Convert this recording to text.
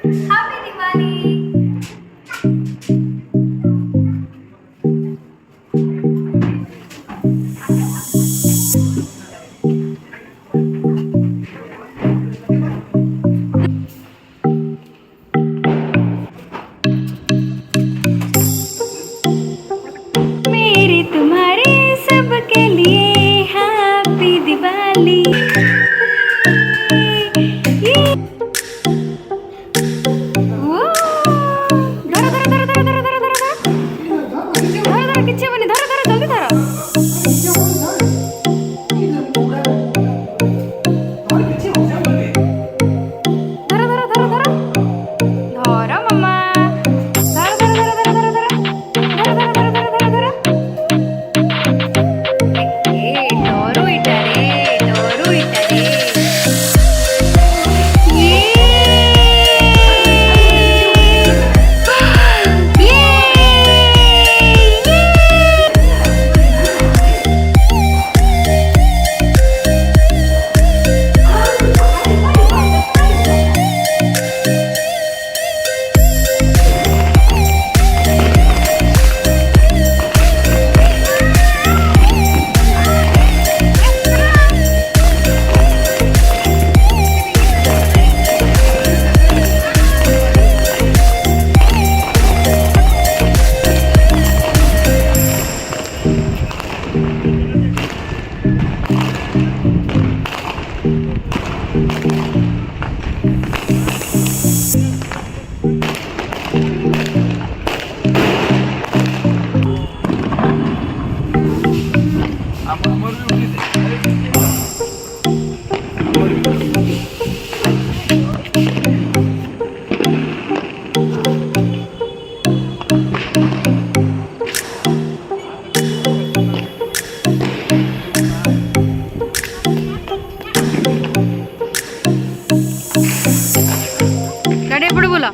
Happy Diwali! मेरे तुम्हारे सबके लिए हैप्पी दिवाली। वो धरा धरा धरा धरा धरा धरा धरा धरा धरा किच्छे बनी धरा धरा जल्दी धरा धरा धरा धरा धरा धरा मम्मा धरा धरा धरा धरा धरा धरा धरा धरा धरा धरा धरा ए डोरू इटारे डोरू इटारे ये गाडी पुढे बोला